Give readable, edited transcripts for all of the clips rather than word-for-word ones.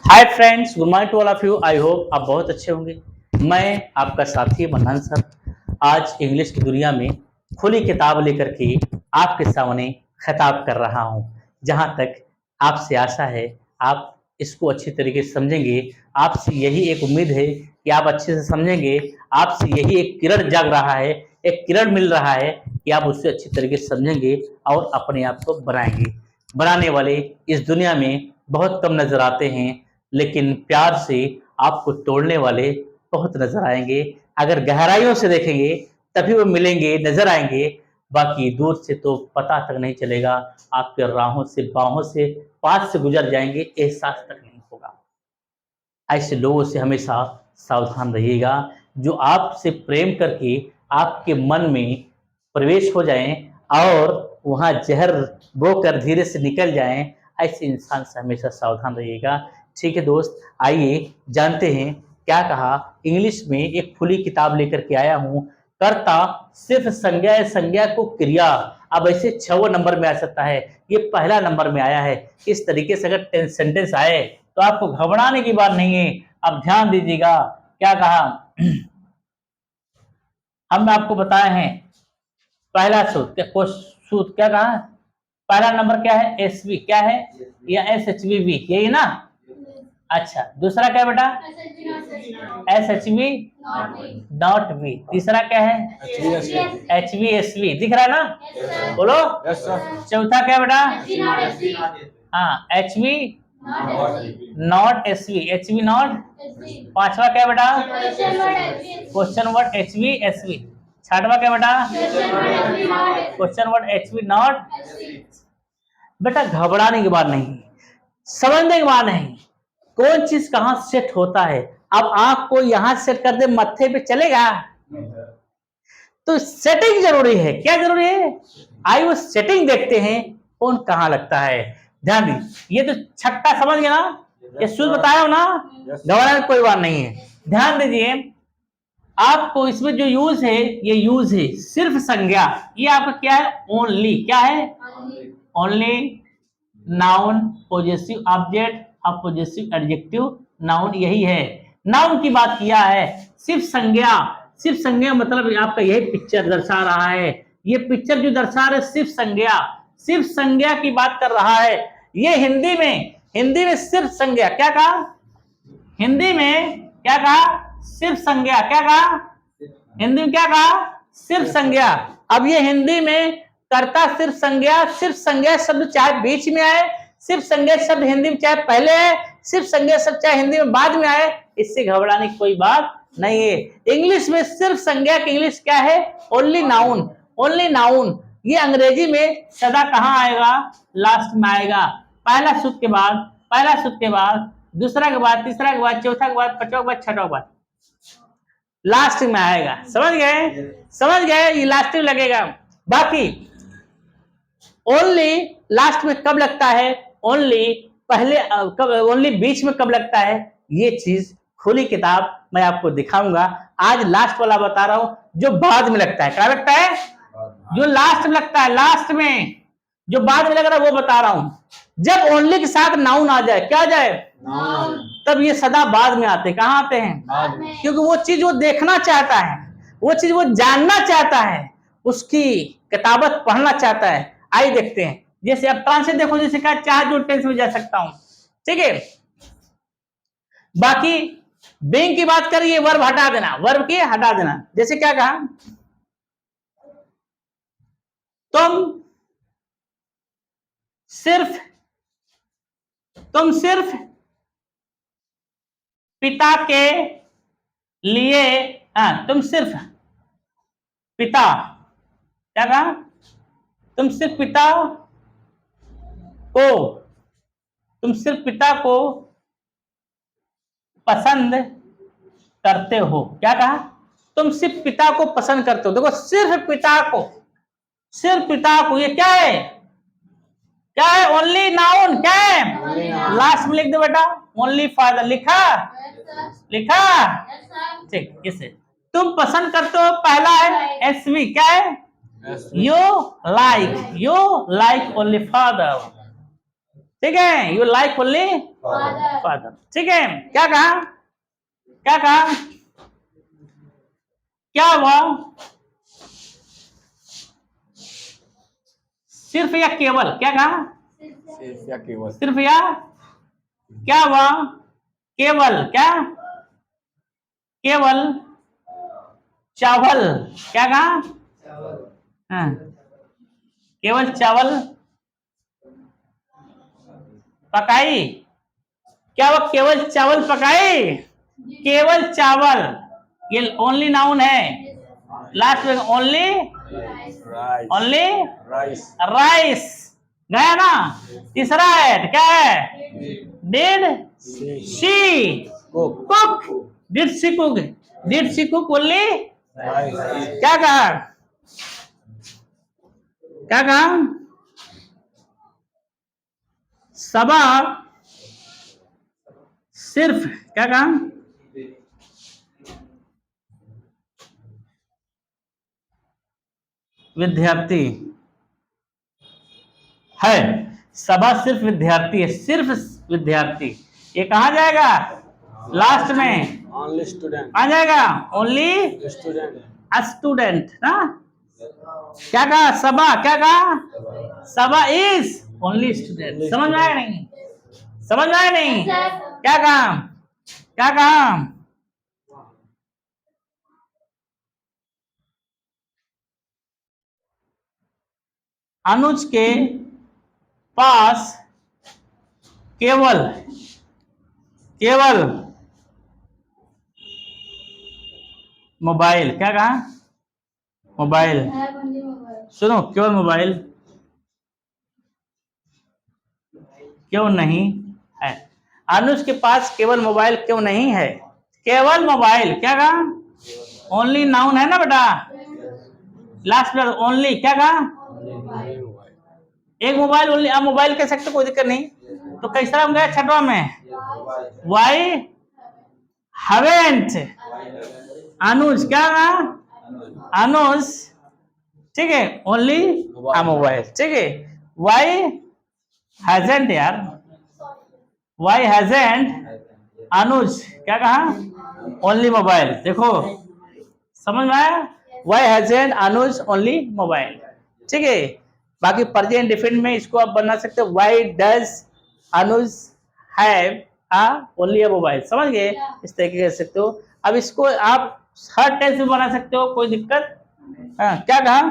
Hi friends, good morning to all of you. I hope आप बहुत अच्छे होंगे। मैं आपका साथी मनन सर आज इंग्लिश की दुनिया में खुली किताब लेकर के आपके सामने खिताब कर रहा हूं। जहां तक आपसे आशा है आप इसको अच्छी तरीके से समझेंगे। आपसे यही एक उम्मीद है कि आप अच्छे से समझेंगे। आपसे यही एक किरण जाग रहा है, एक किरण मिल रहा है कि आप उससे अच्छी तरीके से समझेंगे और अपने आप को बनाएंगे। बनाने वाले इस दुनिया में बहुत कम नजर आते हैं, लेकिन प्यार से आपको तोड़ने वाले बहुत नजर आएंगे। अगर गहराइयों से देखेंगे तभी वो मिलेंगे, नजर आएंगे। बाकी दूर से तो पता तक नहीं चलेगा, आपके राहों से बाहों से पास से गुजर जाएंगे, एहसास तक नहीं होगा। ऐसे लोगों से हमेशा सावधान रहिएगा जो आपसे प्रेम करके आपके मन में प्रवेश हो जाएं और वहां जहर बोकर धीरे से निकल जाएं। ऐसे इंसान से हमेशा सावधान रहिएगा। ठीक है दोस्त, आइए जानते हैं क्या कहा। इंग्लिश में एक खुली किताब लेकर के आया हूं। कर्ता सिर्फ संज्ञा है, संज्ञा को क्रिया। अब ऐसे 6 नंबर में आ सकता है, ये पहला नंबर में आया है। इस तरीके से अगर सेंटेंस आए तो आपको घबराने की बात नहीं है। अब ध्यान दीजिएगा क्या कहा। हमने आपको बताया है पहला सूत्र क्या कहा। पहला नंबर क्या है, एसवी क्या है या एस एच वी, यही ना। अच्छा, दूसरा क्या बेटा, S H V not V. तीसरा क्या है, एच वी एस वी। दिख रहा है ना, बोलो। चौथा क्या बेटा, हाँ H V not S V, H V not. पांचवा क्या बेटा, question word H V S V. छठवा क्या बेटा, question word H V not. बेटा घबराने की बात नहीं, समझने की बात नहीं, कौन चीज कहां सेट होता है। अब आंख को यहां सेट कर दे मत्थे पे, चलेगा? तो सेटिंग जरूरी है। क्या जरूरी है? आई वो सेटिंग देखते हैं कौन कहां लगता है। ध्यान दी, ये तो छठा समझ गया ना, ये शुद्ध बताया हो ना, घबराने कोई बात नहीं है। ध्यान दीजिए, आपको इसमें जो यूज है, ये यूज है सिर्फ संज्ञा। ये आपका क्या है, ओनली। क्या है, ओनली नाउन पोजेसिव ऑब्जेक्ट और पोजेसिव एडजेक्टिव नाउन, यही है। नाउन की बात किया है, सिर्फ संज्ञा। सिर्फ संज्ञा मतलब आपका यही पिक्चर दर्शा रहा है। ये पिक्चर जो दर्शा रहा है सिर्फ संज्ञा, सिर्फ संज्ञा की बात कर रहा है। ये हिंदी में सिर्फ संज्ञा। क्या कहा, हिंदी में क्या कहा, सिर्फ संज्ञा। क्या कहा, हिंदी में क्या कहा, सिर्फ संज्ञा। अब ये हिंदी में कर्ता सिर्फ संज्ञा शब्द चाहे बीच में आए, सिर्फ संज्ञा शब्द हिंदी में चाहे पहले आए, सिर्फ संज्ञा शब्द चाहे हिंदी में बाद में आए, इससे घबराने की कोई बात नहीं है। इंग्लिश में सिर्फ संज्ञा की इंग्लिश क्या है, ओनली नाउन। Only noun. ये अंग्रेजी में सदा कहां आएगा, लास्ट में आएगा। पहला सूत्र के बाद दूसरा के बाद, तीसरा के बाद, चौथा के बाद, पांचवा के बाद, छठा के बाद, लास्ट में आएगा। समझ गए, ये लास्ट में लगेगा। बाकी ओनली लास्ट में कब लगता है, ओनली पहले कब, ओनली बीच में कब लगता है, ये चीज खुली किताब मैं आपको दिखाऊंगा। आज लास्ट वाला बता रहा हूं, जो बाद में लगता है। क्या लगता है, जो लास्ट में लगता है, लास्ट में जो बाद में लग रहा है वो बता रहा हूं। जब ओनली के साथ नाउन आ जाए, क्या आ जाए, तब ये सदा बाद में आते। कहां आते हैं, क्योंकि वो चीज वो देखना चाहता है, वो चीज वो जानना चाहता है, उसकी किताबत पढ़ना चाहता है। आइए देखते हैं। जैसे अब ट्रांसलेट देखो, जैसे कहा चाहे जो टेंस में जा सकता हूं, ठीक है। बाकी बीइंग की बात करिए, वर्ब हटा देना, वर्ब की हटा देना। जैसे क्या कहा, तुम सिर्फ पिता के लिए, तुम सिर्फ पिता, क्या कहा, तुम सिर्फ पिता को पसंद करते हो। क्या कहा, तुम सिर्फ पिता को पसंद करते हो। देखो, सिर्फ पिता को, ये क्या है, ओनली नाउन। क्या है, लास्ट में लिख दो बेटा, ओनली फादर। लिखा, ठीक। इसे तुम पसंद करते हो, पहला है एसवी। क्या है, यू लाइक ओनली फादर। ठीक है, यू लाइक ओनली फादर। ठीक है, क्या कहा, क्या कहा, क्या हुआ, सिर्फ या केवल, क्या कहा, सिर्फ या केवल, सिर्फ या, क्या हुआ, केवल, क्या, केवल चावल, क्या कहा, हाँ, केवल चावल पकाई, क्या वो केवल चावल पकाई, केवल चावल, ये ओनली नाउन है, लास्ट में only, rice, only rice, rice, गया ना। तीसरा है, क्या है, did she cook, did she cook, did she cook only, rice, क्या कहा, क्या कहा, सबा सिर्फ, क्या कहा, विद्यार्थी है, सबा सिर्फ विद्यार्थी है, सिर्फ विद्यार्थी, ये कहा जाएगा, लास्ट में ओनली स्टूडेंट, आ जाएगा, ओनली स्टूडेंट, स्टूडेंट ना। क्या कहा, सबा, क्या कहा, सबा इज ओनली स्टूडेंट। समझ में आया नहीं, समझ में आया नहीं, क्या कहा, क्या कहा, अनुज के पास केवल, केवल मोबाइल, क्या कहा, मोबाइल, सुनो, केवल मोबाइल क्यों नहीं है, अनुज के पास केवल मोबाइल क्यों नहीं है, केवल मोबाइल, क्या कहा, ओनली नाउन है ना बेटा, लास्ट में ओनली, क्या कहा, एक मोबाइल ओनली, आप मोबाइल कह सकते, कोई दिक्कत नहीं। तो कैसा हम गए छठवा में, वाई हैवेंट अनुज, क्या कहा, अनुज, ठीक है, ओनली आ मोबाइल, ठीक है, वाई हैजेंट, यार वाई हैजेंट अनुज, क्या कहा, ओनली मोबाइल, देखो समझ में आया, वाई हैजेंट अनुज ओनली मोबाइल, ठीक है। बाकी प्रेजेंट डिफिनिट में इसको आप बना सकते हो, why does Anuj have ah only a mobile, समझ गए, इस तरीके कह सकते हो। अब इसको आप हर टेंस में बना सकते हो, कोई दिक्कत, हाँ, क्या कहा,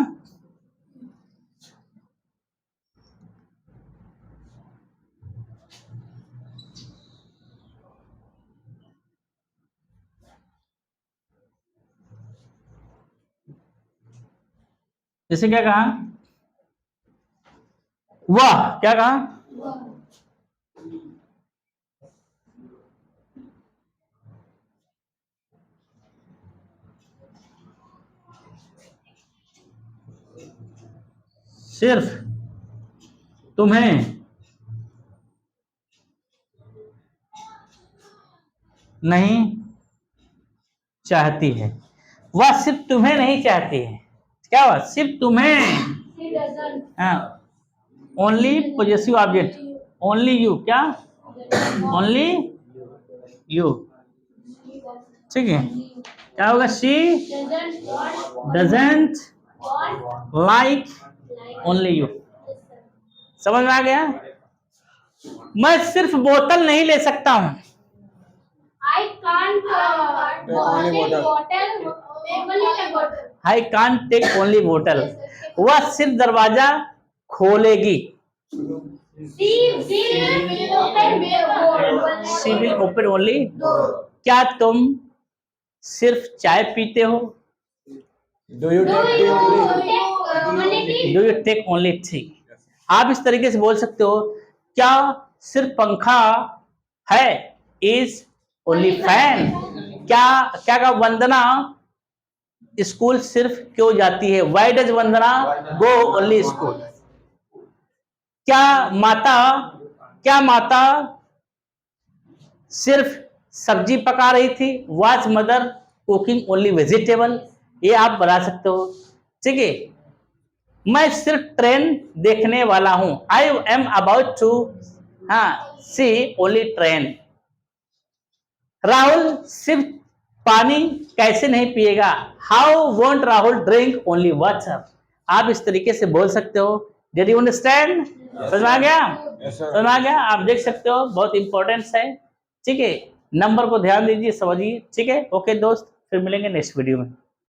जैसे क्या कहा, वह, क्या कहा, सिर्फ तुम्हें नहीं चाहती है, वह सिर्फ तुम्हें नहीं चाहती है, क्या हुआ, सिर्फ तुम्हें, हाँ, only possessive object, only you, क्या, ओनली यू, ठीक है, क्या होगा, she doesn't like only you, समझ में आ गया। मैं सिर्फ बोतल नहीं ले सकता हूँ, I can't I can't take only बोतल, वह सिर्फ दरवाजा खोलेगी, शी विल ओपन ओनली, क्या तुम सिर्फ चाय पीते हो, do you do you take only tea. आप इस तरीके से बोल सकते हो, क्या सिर्फ पंखा है, इज ओनली फैन, क्या, क्या का वंदना स्कूल सिर्फ क्यों जाती है, why does Vandana go only school, क्या माता, क्या माता सिर्फ सब्जी पका रही थी, was mother cooking only vegetable, ये आप बना सकते हो, ठीक है। मैं सिर्फ ट्रेन देखने वाला हूं, आई एम अबाउट टू हाँ, सी ओनली ट्रेन। राहुल सिर्फ पानी कैसे नहीं पिएगा? How won't Rahul drink only water? आप इस तरीके से बोल सकते हो। Did you understand? समझ में आ गया? Yes, sir. समझ में आ गया? आप देख सकते हो, बहुत इंपॉर्टेंट है। ठीक है, नंबर को ध्यान दीजिए, समझिए। ठीक है, ओके दोस्त, फिर मिलेंगे नेक्स्ट वीडियो में।